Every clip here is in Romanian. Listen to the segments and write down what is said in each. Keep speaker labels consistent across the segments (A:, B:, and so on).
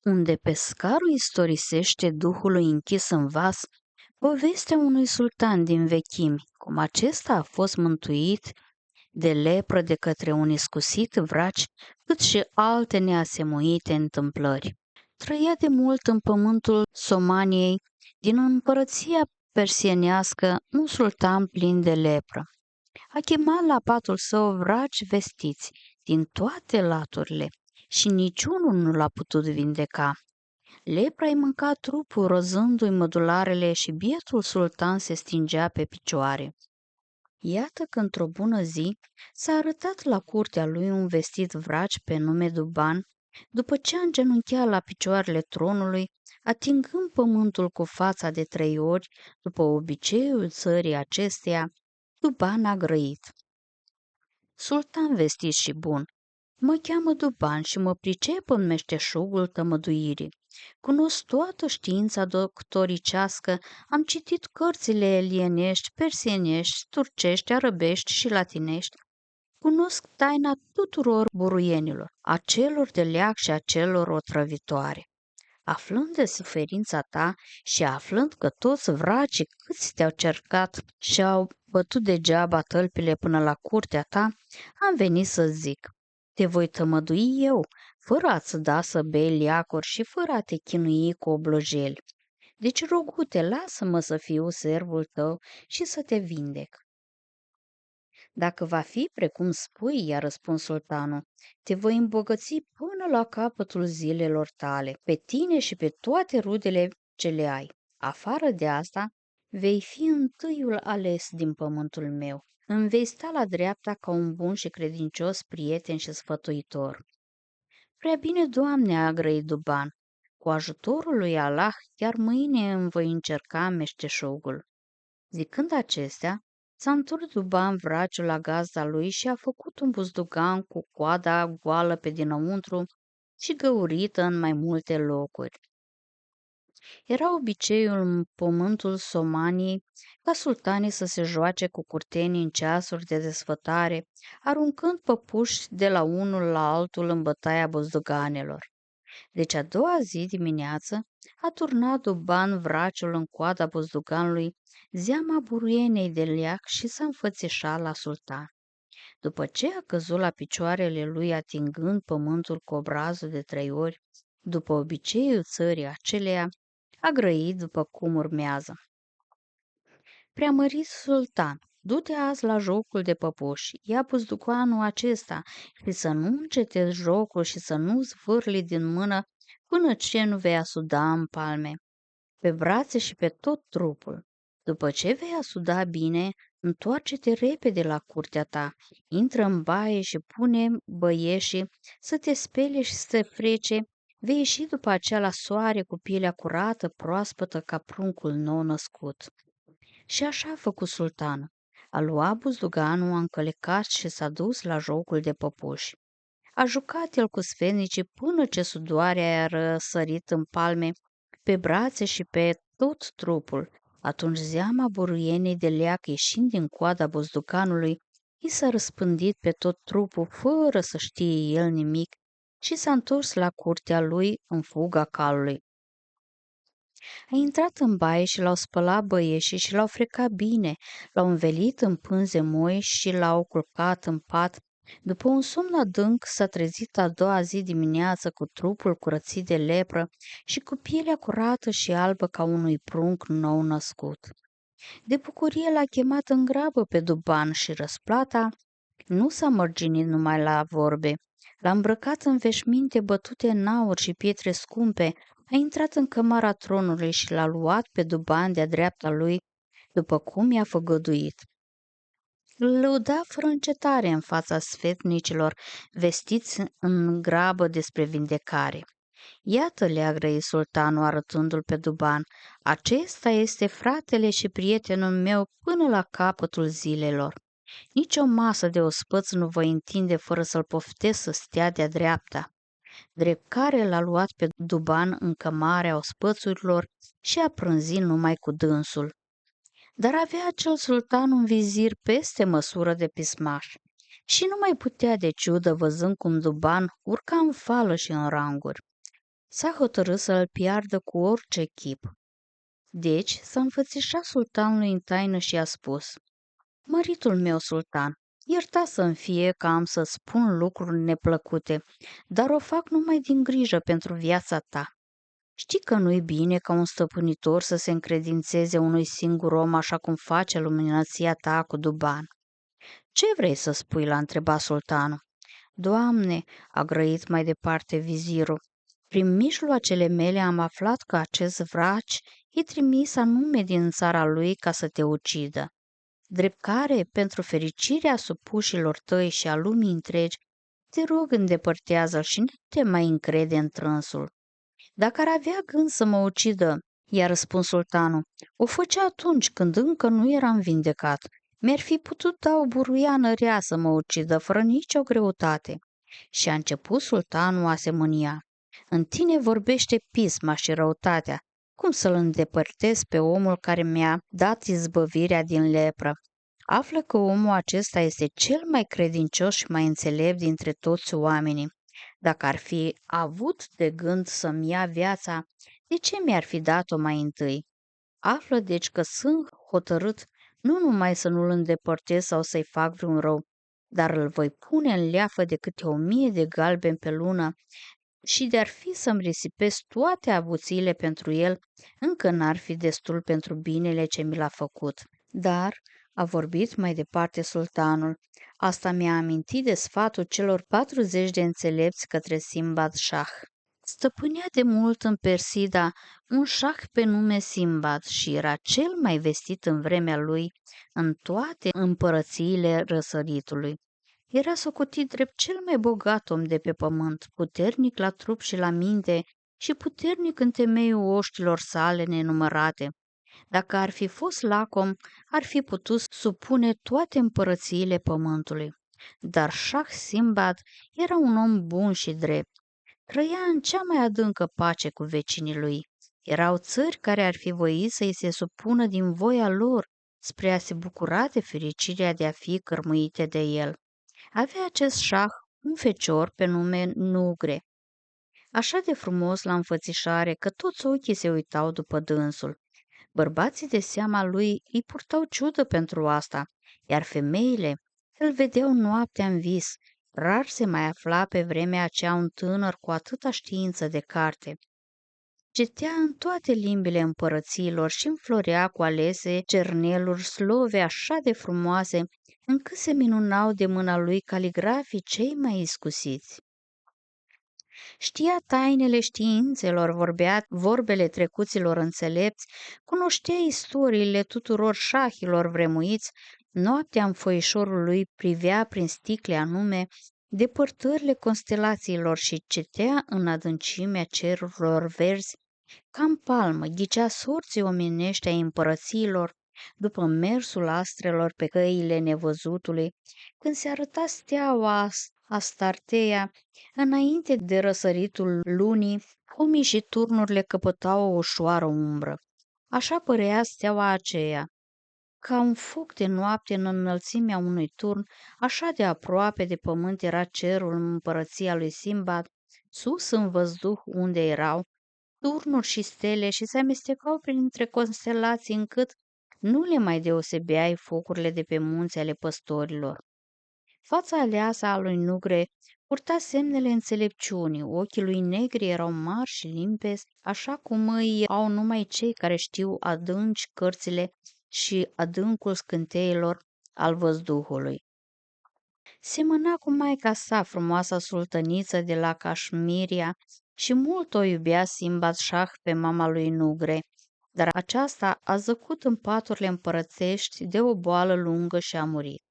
A: Unde pescarul istorisește duhului închis în vas povestea unui sultan din vechimi, cum acesta a fost mântuit de lepră de către un iscusit vraci, cât și alte neasemuite întâmplări. Trăia de mult în pământul Somaniei, din împărăția persienească, un sultan plin de lepră. A chemat la patul său vraci vestiți din toate laturile și niciunul nu l-a putut vindeca. Lepra îi mânca trupul, rozându-i mădularele și bietul sultan se stingea pe picioare. Iată că într-o bună zi s-a arătat la curtea lui un vestit vraci pe nume Duban, după ce a îngenunchiat la picioarele tronului, atingând pământul cu fața de 3 ori, după obiceiul țării acesteia, Duban a grăit: Sultan vestit și bun, mă cheamă Duban și mă pricep în meșteșugul tămăduirii. Cunosc toată știința doctoricească, am citit cărțile elienești, persienești, turcești, arăbești și latinești. Cunosc taina tuturor buruienilor, a celor de leac și a celor otrăvitoare. Aflând de suferința ta și aflând că toți vracii câți te-au cercat și au bătut degeaba tălpile până la curtea ta, am venit să zic: te voi tămădui eu, fără a-ți da să bei liacuri și fără a te chinui cu oblojeli. Deci, rogute, lasă-mă să fiu servul tău și să te vindec. Dacă va fi precum spui, i-a răspuns sultanul, te voi îmbogăți până la capătul zilelor tale, pe tine și pe toate rudele ce le ai. Afară de asta, vei fi întâiul ales din pământul meu. Îmi vei sta la dreapta ca un bun și credincios prieten și sfătuitor. Prea bine, Doamne, a grăit Duban. Cu ajutorul lui Allah, chiar mâine îmi voi încerca meșteșugul. Zicând acestea, s-a întors Duban vraciul la gazda lui și a făcut un buzdugan cu coada goală pe dinăuntru și găurită în mai multe locuri. Era obiceiul în pământul Somaniei ca sultanii să se joace cu curtenii în ceasuri de desfătare, aruncând păpuși de la unul la altul în bătaia buzduganelor. Deci a doua zi dimineață a turnat Duban vraciul în coada buzduganului, zeama buruienei de leac și s-a înfățișat la sultan. După ce a căzut la picioarele lui atingând pământul cu obrazul de 3 ori, după obiceiul țării aceleia, a grăit după cum urmează: Preamărit sultan, du-te azi la jocul de păpuși, ia buzduganul acesta și să nu încetezi jocul și să nu zvârli din mână până ce nu vei asuda în palme, pe brațe și pe tot trupul. După ce vei asuda bine, întoarce-te repede la curtea ta, intră în baie și pune băieșii să te spele și să te frece, vei ieși după aceea la soare cu pielea curată, proaspătă ca pruncul nou născut. Și așa a făcut sultanul. A luat buzduganul, a încălecat și s-a dus la jocul de păpuși. A jucat el cu sfetnicii până ce sudoarea a răsărit în palme, pe brațe și pe tot trupul. Atunci zeama buruienei de leac, ieșind din coada buzduganului, i s-a răspândit pe tot trupul fără să știe el nimic și s-a întors la curtea lui în fuga calului. A intrat în baie și l-au spălat băieșii și l-au frecat bine, l-au învelit în pânze moi și l-au culcat în pat. După un somn adânc s-a trezit a doua zi dimineață cu trupul curățit de lepră și cu pielea curată și albă ca unui prunc nou născut. De bucurie l-a chemat în grabă pe Duban și răsplata nu s-a mărginit numai la vorbe. L-a îmbrăcat în veșminte bătute în aur și pietre scumpe, a intrat în cămara tronului și l-a luat pe Duban de-a dreapta lui, după cum i-a făgăduit. Îl lăuda fără încetare în fața sfetnicilor, vestiți în grabă despre vindecare. Iată, le-a grăit sultanul arătându-l pe Duban, acesta este fratele și prietenul meu până la capătul zilelor. Nici o masă de ospăț nu voi întinde fără să-l poftesc să stea de-a dreapta. Drept care l-a luat pe Duban în cămarea ospățurilor și a prânzit numai cu dânsul. Dar avea acel sultan un vizir peste măsură de pismaș și nu mai putea de ciudă văzând cum Duban urca în fală și în ranguri. S-a hotărât să îl piardă cu orice chip. Deci s-a înfățișat sultanului în taină și a spus: Măritul meu sultan, ierta să-mi fie că am să spun lucruri neplăcute, dar o fac numai din grijă pentru viața ta. Știi că nu-i bine ca un stăpânitor să se încredințeze unui singur om așa cum face luminăția ta cu Duban. Ce vrei să spui?" l-a întrebat sultanul. Doamne, a grăit mai departe vizirul, prin mijloacele mele am aflat că acest vraci e trimis anume din țara lui ca să te ucidă. Drept care, pentru fericirea supușilor tăi și a lumii întregi, te rog îndepărtează-l și nu te mai încrede în trânsul. Dacă ar avea gând să mă ucidă, i-a răspuns sultanul, o făcea atunci când încă nu eram vindecat. Mi-ar fi putut da o buruiană rea să mă ucidă fără nicio greutate. Și a început sultanul a se mânia. În tine vorbește pisma și răutatea. Cum să-l îndepărtez pe omul care mi-a dat izbăvirea din lepră? Află că omul acesta este cel mai credincios și mai înțelept dintre toți oamenii. Dacă ar fi avut de gând să-mi ia viața, de ce mi-ar fi dat-o mai întâi? Află deci că sunt hotărât nu numai să nu-l îndepărtez sau să-i fac vreun rău, dar îl voi pune în leafă de câte 1000 de galbeni pe lună și de-ar fi să-mi risipesc toate avuțiile pentru el, încă n-ar fi destul pentru binele ce mi l-a făcut. Dar, a vorbit mai departe sultanul, asta mi-a amintit de sfatul celor 40 de înțelepți către Simbad Shah. Stăpânea de mult în Persida un șah pe nume Simbad și era cel mai vestit în vremea lui în toate împărățiile răsăritului. Era socotit drept cel mai bogat om de pe pământ, puternic la trup și la minte și puternic în temeiul oștilor sale nenumărate. Dacă ar fi fost lacom, ar fi putut supune toate împărățiile pământului. Dar Shah Simbad era un om bun și drept. Trăia în cea mai adâncă pace cu vecinii lui. Erau țări care ar fi voit să-i se supună din voia lor, spre a se bucura de fericirea de a fi cărmuite de el. Avea acest șah un fecior pe nume Nugre, așa de frumos la înfățișare că toți ochii se uitau după dânsul. Bărbații de seama lui îi purtau ciudă pentru asta, iar femeile îl vedeau noaptea în vis. Rar se mai afla pe vremea aceea un tânăr cu atâta știință de carte. Citea în toate limbile împărățiilor și înflorea cu alese cerneluri slove așa de frumoase, încât se minunau de mâna lui caligrafii cei mai iscusiți. Știa tainele științelor, vorbea vorbele trecuților înțelepți, cunoștea istoriile tuturor șahilor vremuiți, noaptea în foișorul lui privea prin sticle anume depărtările constelațiilor și cetea în adâncimea cerurilor verzi. Ca în palmă ghicea sorții omenești ai împărățiilor, după mersul astrelor pe căile nevăzutului, când se arăta steaua Astarteia, înainte de răsăritul lunii, pomii și turnurile căpătau o ușoară umbră. Așa părea steaua aceea. Ca un foc de noapte în înălțimea unui turn, așa de aproape de pământ era cerul în împărăția lui Simbad, sus în văzduh unde erau turnuri și stele și se amestecau printre constelații încât nu le mai deosebeai focurile de pe munți ale păstorilor. Fața aleasă a lui Nugre purta semnele înțelepciunii, ochii lui negri erau mari și limpezi, așa cum îi au numai cei care știu adânci cărțile și adâncul scânteilor al văzduhului. Semăna cu maica sa, frumoasa sultăniță de la Cașmiria, și mult o iubea Simbad Shah pe mama lui Nugre, dar aceasta a zăcut în paturile împărățești de o boală lungă și a murit.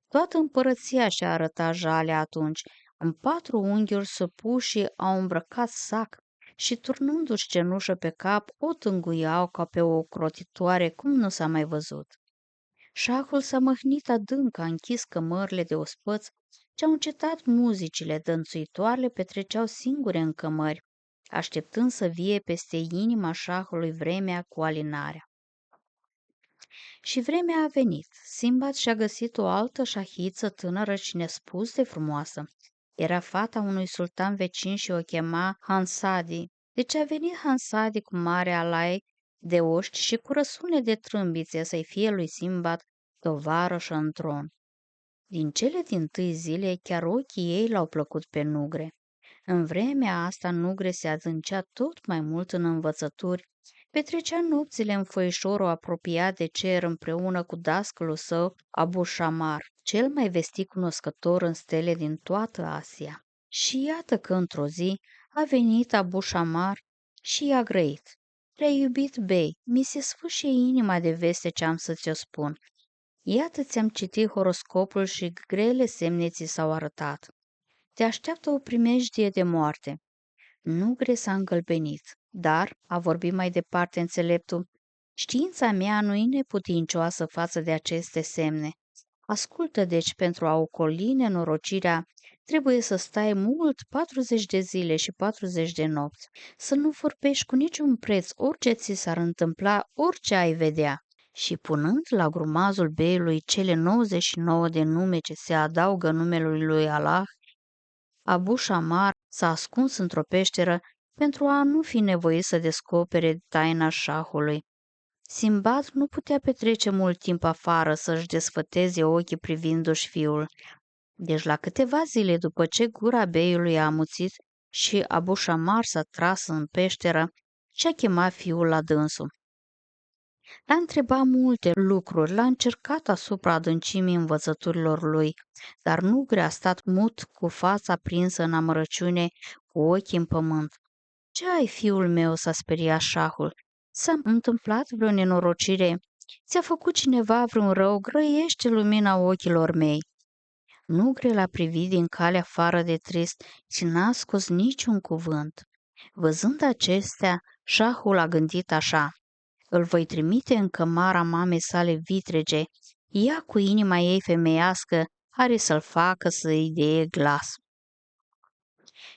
A: Toată împărăția și-a arătat jalea atunci. În 4 unghiuri săpușii au îmbrăcat sac și turnându-și cenușă pe cap o tânguiau ca pe o crotitoare cum nu s-a mai văzut. Șahul s-a măhnit adânc, a închis cămările de ospăț și au încetat muzicile, dănțuitoarele petreceau singure în cămări, așteptând să vie peste inima șahului vremea cu alinarea. Și vremea a venit. Simbad și-a găsit o altă șahiță tânără și nespus de frumoasă. Era fata unui sultan vecin și o chema Hansadi. Deci a venit Hansadi cu mare alai de oști și cu răsune de trâmbițe să-i fie lui Simbad tovarășă în tron. Din cele dintâi zile, chiar ochii ei l-au plăcut pe Nugre. În vremea asta, Nugre se adâncea tot mai mult în învățături, petrecea nopțile în foișorul apropiat de cer împreună cu dascălul său, Abu Shamar, cel mai vestit cunoscător în stele din toată Asia. Și iată că într-o zi a venit Abu Shamar și i-a grăit. Prea iubit bei, mi se sfâșie inima de veste ce am să ți-o spun. Iată ți-am citit horoscopul și grele semne ți s-au arătat. Te așteaptă o primejdie de moarte. Nugre s-a îngălbenit, dar, a vorbit mai departe înțeleptul, știința mea nu e neputincioasă față de aceste semne. Ascultă deci, pentru a ocoli nenorocirea, trebuie să stai mult 40 de zile și 40 de nopți, să nu vorbești cu niciun preț orice ți s-ar întâmpla, orice ai vedea. Și punând la grumazul beiului cele 99 de nume ce se adaugă numelui lui Allah, Abu Shamar s-a ascuns într-o peșteră pentru a nu fi nevoit să descopere taina șahului. Simbad nu putea petrece mult timp afară să-și desfăteze ochii privindu-și fiul. Deci la câteva zile după ce gura beiului a amuțit și Abu Shamar s-a tras în peșteră și-a chemat fiul la dânsul. L-a întrebat multe lucruri, l-a încercat asupra adâncimii învățăturilor lui, dar Nugre a stat mut, cu fața prinsă în amărăciune, cu ochii în pământ. Ce ai, fiul meu?" s-a speriat șahul. S-a întâmplat vreo nenorocire? Ți-a făcut cineva vreun rău? Grăiește lumina ochilor mei." Nugre l-a privit din calea afară de trist și n-a scos niciun cuvânt. Văzând acestea, șahul a gândit așa: îl voi trimite în cămara mamei sale vitrege, ea cu inima ei femeiască are să-l facă să-i dea glas.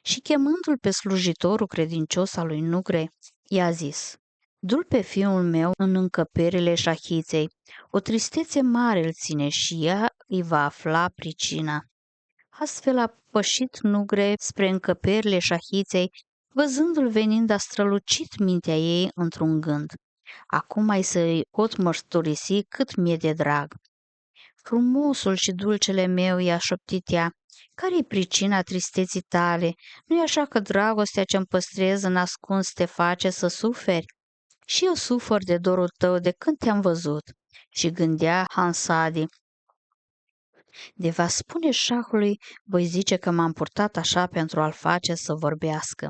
A: Și chemându-l pe slujitorul credincios al lui Nugre, i-a zis: du-l pe fiul meu în încăperile șahiței, o tristețe mare îl ține și ea îi va afla pricina. Astfel a pășit Nugre spre încăperile șahiței, văzându-l venind a strălucit mintea ei într-un gând. Acum ai să-i pot mărturisi cât mi-e de drag. Frumosul și dulcele meu, i-a șoptit ea, care-i pricina tristeții tale? Nu-i așa că dragostea ce-mi păstrez în ascuns te face să suferi? Și eu sufăr de dorul tău de când te-am văzut. Și gândea Hansadi: de va spune șahului, voi zice că m-am purtat așa pentru a-l face să vorbească.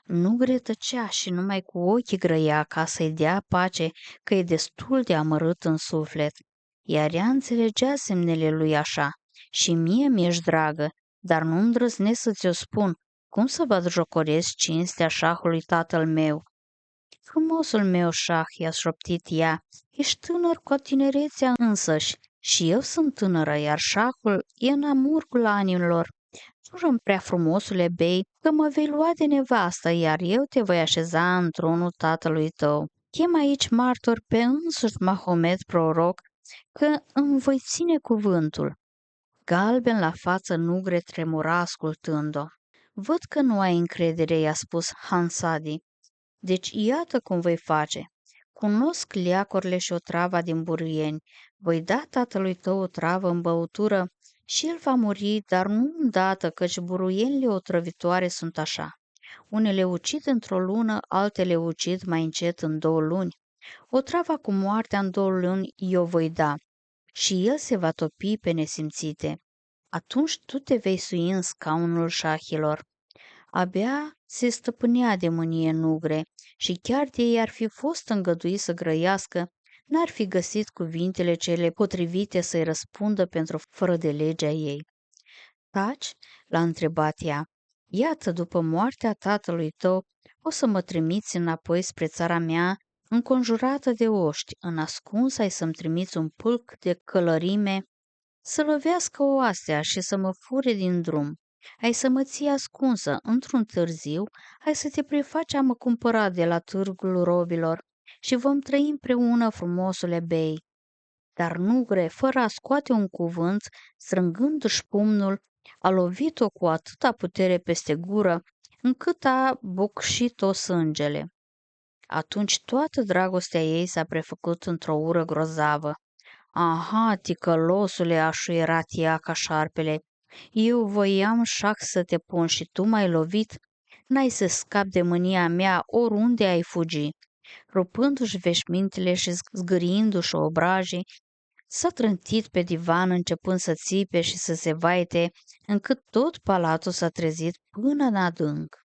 A: Nugre tăcea și numai cu ochii grăia ca să-i dea pace, că e destul de amărât în suflet. Iar ea înțelegea semnele lui așa. Și mie mi-ești dragă, dar nu îndrăznesc să ți-o spun. Cum să vă jocoresc cinstea șahului tatăl meu? Frumosul meu șah, i-a șoptit ea, ești tânăr cu tinerețea însăși. Și eu sunt tânără, iar șahul e în amurgul anilor. Jură-mi, prea frumosule bei, că mă vei lua de nevastă, iar eu te voi așeza în tronul tatălui tău. Chem aici martor pe însuși Mahomet proroc, că îmi voi ține cuvântul. Galben la față, Nugre tremura ascultând-o. Văd că nu ai încredere, i-a spus Hansadi. Deci iată cum voi face. Cunosc leacurile și otrava din buruieni. Voi da tatălui tău o travă în băutură și el va muri, dar nu îndată, căci buruienile otrăvitoare sunt așa. Unele ucid într-o lună, altele ucid mai încet în 2 luni. Otrava cu moartea în 2 luni i-o voi da și el se va topi pe nesimțite. Atunci tu te vei sui în scaunul șahilor. Abia se stăpânea de mânie Nugre și chiar de ei ar fi fost îngăduit să grăiască, n-ar fi găsit cuvintele cele potrivite să-i răspundă pentru fără de legea ei. Taci? L-a întrebat ea. Iată, după moartea tatălui tău, o să mă trimiți înapoi spre țara mea, înconjurată de oști, în ascuns ai să-mi trimiți un pâlc de călărime, să lovească oastea și să mă fure din drum. Ai să mă ții ascunsă într-un târziu, ai să te prefaci a mă cumpăra de la târgul robilor și vom trăi împreună, frumosule bei. Dar Nugre, fără a scoate un cuvânt, strângându-și pumnul, A lovit-o cu atâta putere peste gură, încât a bucșit-o sângele. Atunci toată dragostea ei s-a prefăcut într-o ură grozavă. Aha, ticălosule, a șuierat ea ca șarpele, eu voiam șac să te pun și tu m-ai lovit? N-ai să scapi de mânia mea oriunde ai fugi. Rupându-și veșmintele și zgâriindu-și obrajii, s-a trântit pe divan începând să țipe și să se vaite, încât tot palatul s-a trezit până în adânc.